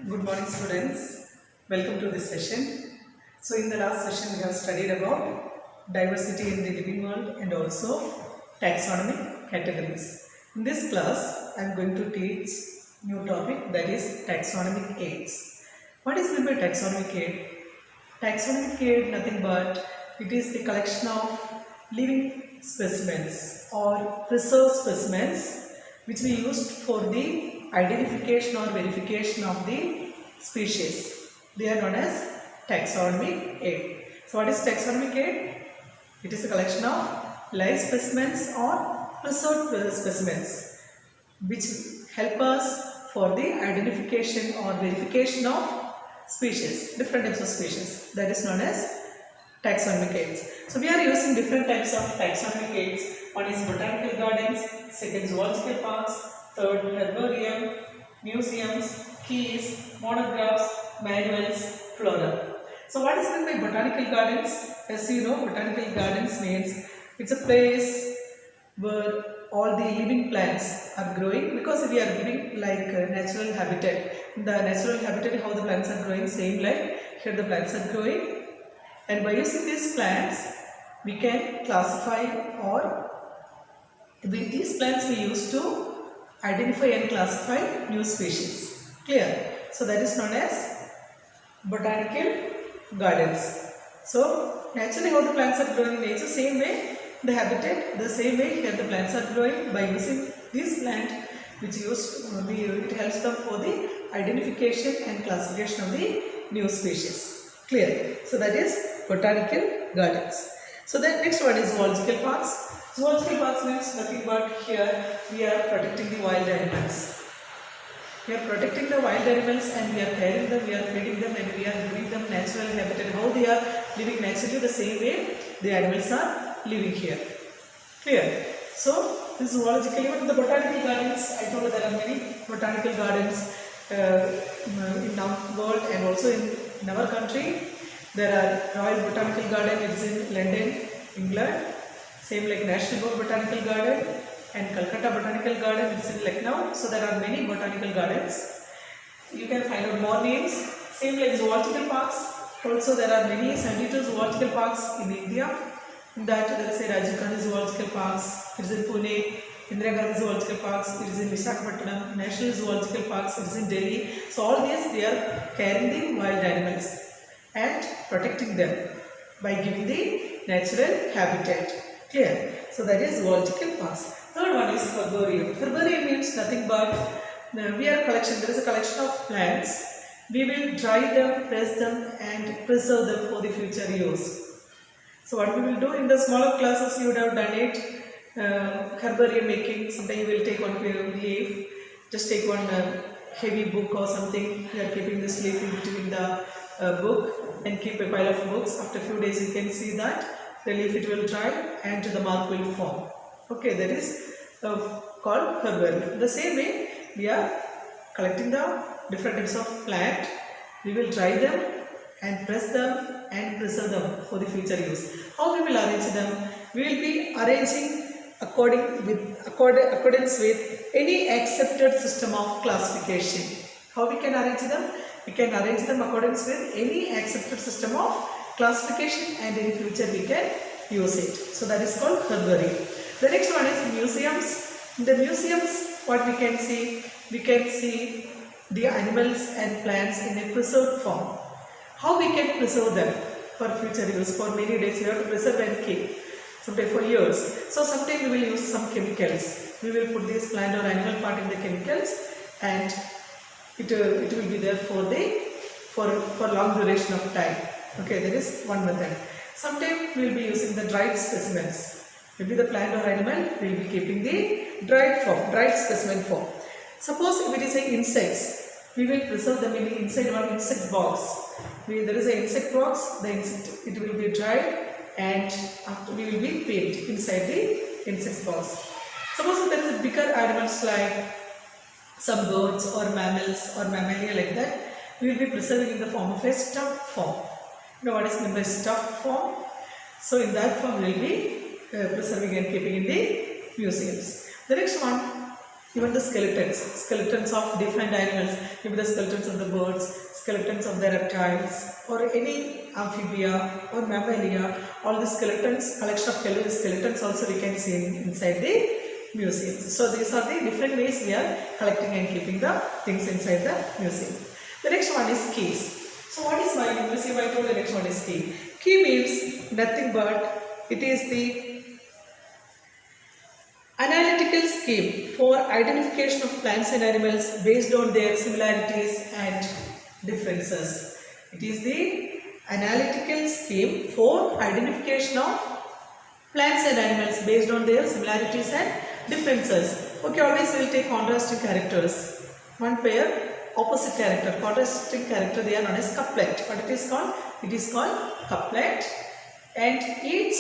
Good morning, students. Welcome to this session. So, in the last session, we have studied about diversity in the living world and also taxonomic categories. In this class, I am going to teach new topic, that is taxonomic aids. What is meant by taxonomic aid? Taxonomic aid nothing but it is the collection of living specimens or preserved specimens which we used for the identification or verification of the species. They are known as taxonomic aid. So what is taxonomic aid? It is a collection of live specimens or preserved specimens which help us for the identification or verification of species, different types of species. That is known as taxonomic aids. So we are using different types of taxonomic aids. One is botanical gardens, second zoological parks, third herbarium, museums, keys, monographs, manuals, flora. So what is meant by botanical gardens? As you know, botanical gardens means it's a place where all the living plants are growing, because we are giving like natural habitat. In the natural habitat, how the plants are growing, same like here the plants are growing, and by using these plants we can classify, or with these plants we use to identify and classify new species. Clear? So that is known as botanical gardens. So naturally how the plants are growing in nature, same way the habitat, the same way here the plants are growing. By using this plant which it helps them for the identification and classification of the new species. Clear? So that is botanical gardens. So the next one is zoological parks. Zoological parks means nothing but here we are protecting the wild animals. We are protecting the wild animals and we are caring them, we are feeding them, and we are giving them natural habitat. How they are living naturally, the same way the animals are living here. Clear? So this zoological, even the botanical gardens, I told you there are many botanical gardens in our world and also in our country. There are Royal Botanical Garden, it is in London, England. Same like National Botanical Garden and Calcutta Botanical Garden, it is in Lucknow. So there are many botanical gardens. You can find out more names. Same like zoological parks. Also there are many 72 zoological parks in India. In that there is a Rajiv Gandhi Zoological Parks, it is in Pune. Indira Gandhi Zoological Parks, it is in Visakhapatnam. National Zoological Parks, it is in Delhi. So all these they are caring the wild animals and protecting them by giving the natural habitat. Clear? So that is zoological parks. Third one is herbarium. Herbarium means nothing but there is a collection of plants. We will dry them, press them and preserve them for the future use. So what we will do in the smaller classes, you would have done it, herbarium making. Sometimes you will take one leaf, just take one heavy book or something, you are keeping this leaf in between the book and keep a pile of books. After a few days you can see that the leaf it will dry and the mark will form. Okay, that is called herbarium. The same way we are collecting the different types of plant, we will dry them and press them and preserve them for the future use. How we will arrange them? We will be arranging accordance with any accepted system of classification. How we can arrange them? We can arrange them accordance with any accepted system of classification, and in future we can use it. So that is called herbarium. The next one is museums. In the museums, what we can see the animals and plants in a preserved form. How we can preserve them for future use? For many days we have to preserve and keep, sometimes for years. So sometimes we will use some chemicals. We will put this plant or animal part in the chemicals and it will be there for long duration of time. Okay, that is one method. Sometimes we will be using the dried specimens. Maybe the plant or animal will be keeping the dried specimen form. Suppose if it is a insects, we will preserve them inside one insect box. There is an insect box, the insect it will be dried and after we will be painted inside the insect box. Suppose there is a bigger animals like some birds or mammals or mammalia like that, we will be preserving in the form of a stuffed form. You know what is meant by stuffed form? So in that form we will be preserving and keeping in the museums. The next one Even the skeletons of different animals, maybe the skeletons of the birds, skeletons of the reptiles, or any amphibia or mammalia, all the skeletons, collection of skeletons also we can see inside the museums. So these are the different ways we are collecting and keeping the things inside the museum. The next one is keys. So what is my museum? I told the next one is key. Key means nothing but it is the analytical scheme for identification of plants and animals based on their similarities and differences. It is the analytical scheme for identification of plants and animals based on their similarities and differences. Okay, always we will take contrasting characters. One pair, opposite character, contrasting character, they are known as couplet. What it is called? It is called couplet. And each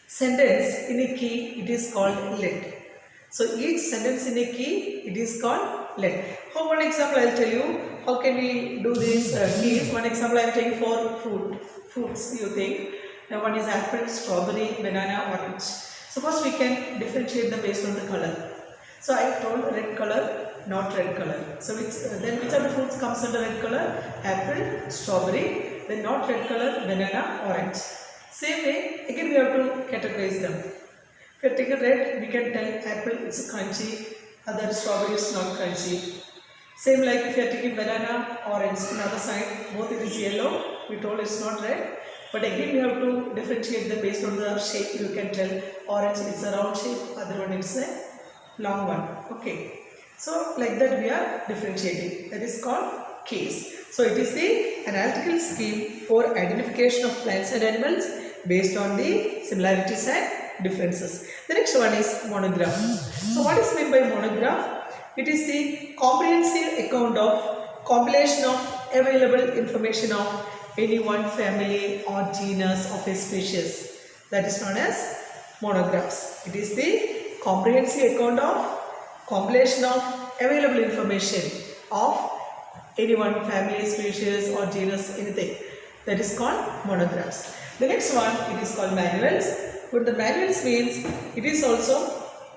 sentence in a key, it is called let. So each sentence in a key, it is called let. For one example, I will tell you how can we do these keys. One example I am taking for fruits. You think one is apple, strawberry, banana, orange. So first we can differentiate them based on the color. So I told red color, not red color. So then which of the fruits comes under red color? Apple, strawberry. Then not red color, banana, orange. Same way, again we have to categorize them. If you take a red, we can tell apple it's crunchy, other strawberry is not crunchy. Same like if you are taking banana, orange, on the other side, both it is yellow, we told it's not red. But again we have to differentiate them based on the shape. You can tell orange it's a round shape, other one it's a long one. Okay. So like that we are differentiating. That is called case. So it is the analytical scheme for identification of plants and animals based on the similarities and differences. The next one is monograph. So what is meant by monograph? It is the comprehensive account of compilation of available information of any one family or genus of a species. That is known as monographs. It is the comprehensive account of compilation of available information of any one family, species or genus, anything. That is called monographs. The next one, it is called manuals. What the manuals means, it is also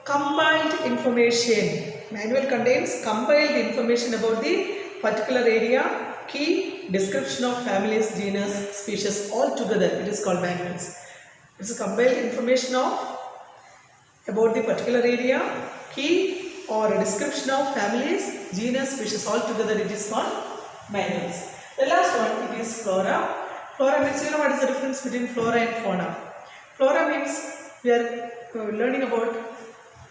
compiled information. Manual contains compiled information about the particular area, key, description of families, genus, species, all together. It is called manuals. It is a compiled information of about the particular area, key or a description of families, genus, species, all together. It is called manuals. The last one, it is flora. Flora means, you know what is the difference between flora and fauna? Flora means we are learning about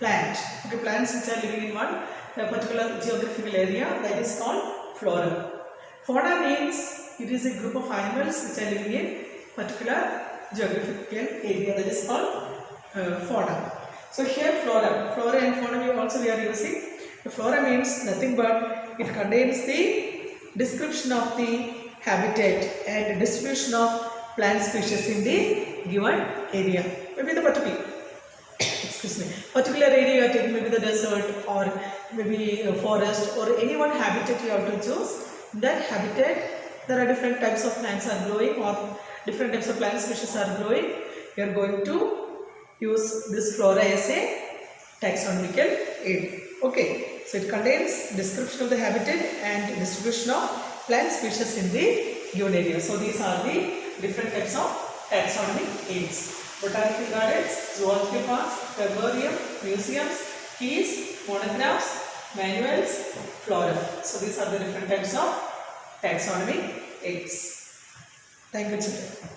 plants. Okay, plants which are living in one particular geographical area, that is called flora. Fauna means it is a group of animals which are living in particular geographical area, that is called fauna. So here flora and fauna we are using. The flora means nothing but it contains the description of the habitat and distribution of plant species in the given area. Maybe the particular area you are taking, maybe the desert or maybe a forest or any one habitat you have to choose. In that habitat there are different types of plants are growing or different types of plant species are growing. We are going to use this flora as a taxonomical aid. Okay, so it contains description of the habitat and distribution of plant species in the given area. So these are the different types of taxonomic aids: botanical gardens, zoological parks, herbarium, museums, keys, monographs, manuals, flora. So these are the different types of taxonomic aids. Thank you, children.